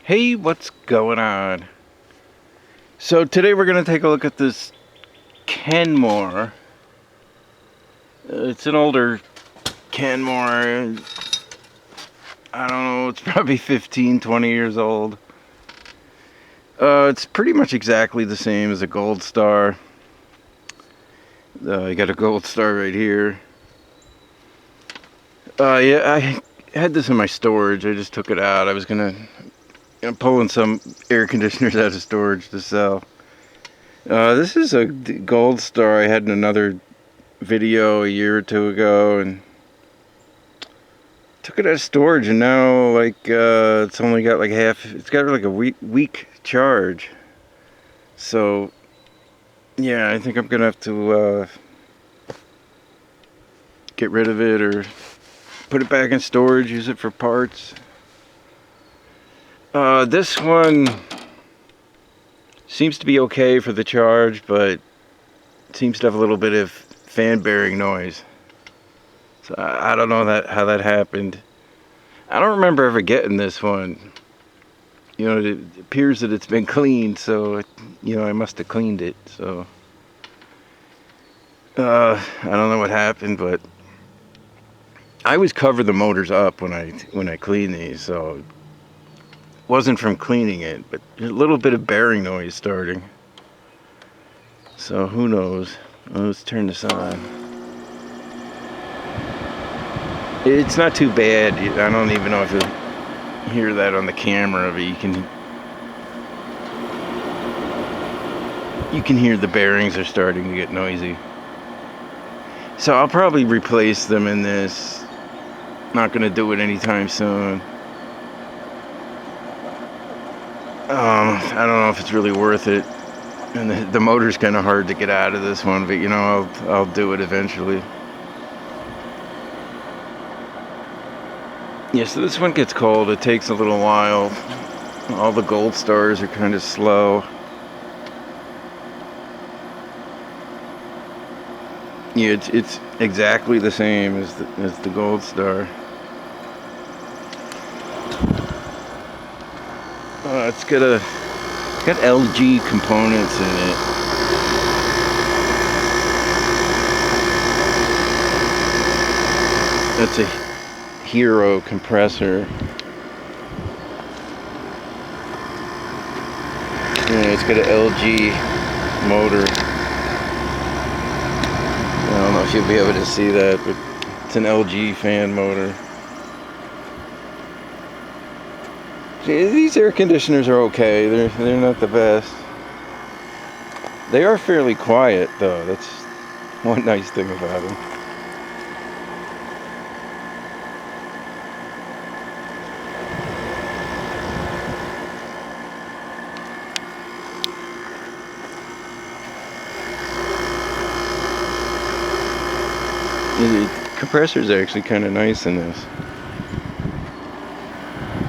Hey, what's going on? So today we're going to take a look at this Kenmore. It's an older Kenmore. I don't know, it's probably 15, 20 years old. It's pretty much exactly the same as a Goldstar. I got a Goldstar right here. Yeah, I had this in my storage. I just took it out. I was I'm pulling some air conditioners out of storage to sell. This is a Goldstar I had in another video a year or two ago, and took it out of storage, and now it's only got like it's got like a week charge. So yeah, I think I'm gonna have to get rid of it or put it back in storage, use it for parts. This one seems to be okay for the charge, but it seems to have a little bit of fan bearing noise. So I don't know how that happened. I don't remember ever getting this one. You know, it appears that it's been cleaned, so I must have cleaned it. So I don't know what happened, but I always cover the motors up when I clean these, so it wasn't from cleaning it, but a little bit of bearing noise starting. So who knows? Well, let's turn this on. It's not too bad. I don't even know if you hear that on the camera, but you can hear the bearings are starting to get noisy. So I'll probably replace them in this. Not gonna do it anytime soon. I don't know if it's really worth it, and the motor's kind of hard to get out of this one, but I'll do it eventually. Yeah, so this one gets cold. It takes a little while. All the Goldstars are kind of slow. Yeah, it's exactly the same as the Goldstar. It's got LG components in it. That's a Hero compressor. Yeah, it's got an LG motor. I don't know if you'll be able to see that, but it's an LG fan motor. These air conditioners are okay. They're not the best. They are fairly quiet, though. That's one nice thing about them. The compressor's actually kind of nice in this.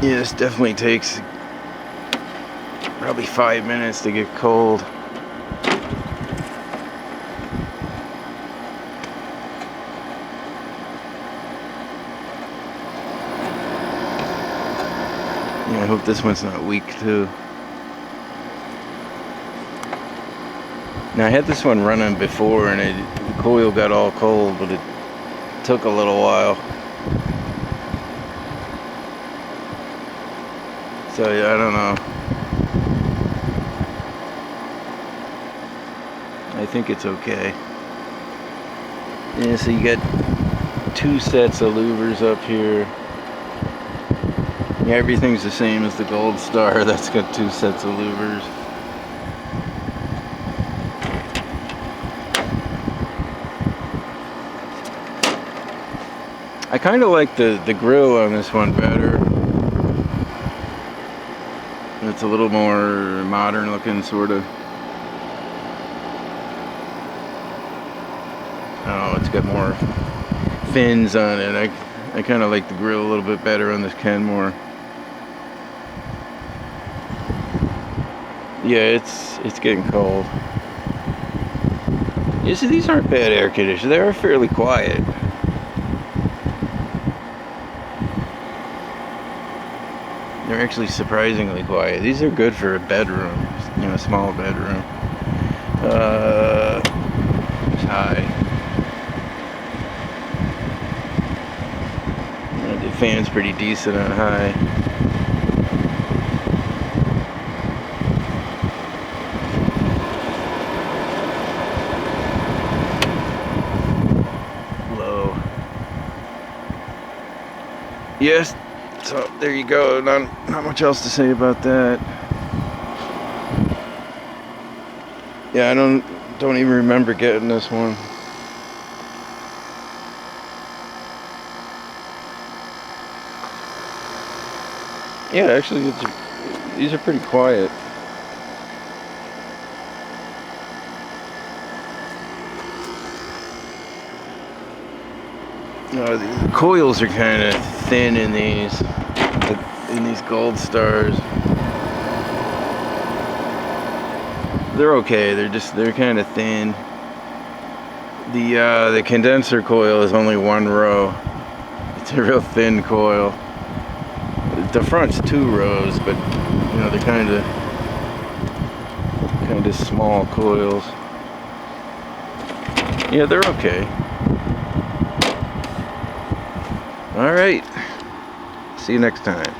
Yeah, this definitely takes probably 5 minutes to get cold. Yeah, I hope this one's not weak too. Now I had this one running before, and the coil got all cold, but it took a little while. So yeah, I don't know. I think it's okay. Yeah, so you got 2 sets of louvers up here. Yeah, everything's the same as the Goldstar. That's got 2 sets of louvers. I kind of like the grill on this one better. It's a little more modern looking, sort of. Oh, it's got more fins on it. I kind of like the grill a little bit better on this Kenmore. Yeah, it's getting cold. You see, these aren't bad air conditioners. They are fairly quiet. They're actually surprisingly quiet. These are good for a bedroom, you know, a small bedroom. It's high. The fan's pretty decent on high. Low. Yes. So there you go. Not much else to say about that. Yeah, I don't even remember getting this one. Yeah, actually, these are pretty quiet. No, the coils are kind of thin in these Goldstars. They're okay. They're kind of thin. The condenser coil is only one row. It's a real thin coil. The front's 2 rows, but you know they're kind of small coils. Yeah, they're okay. All right. See you next time.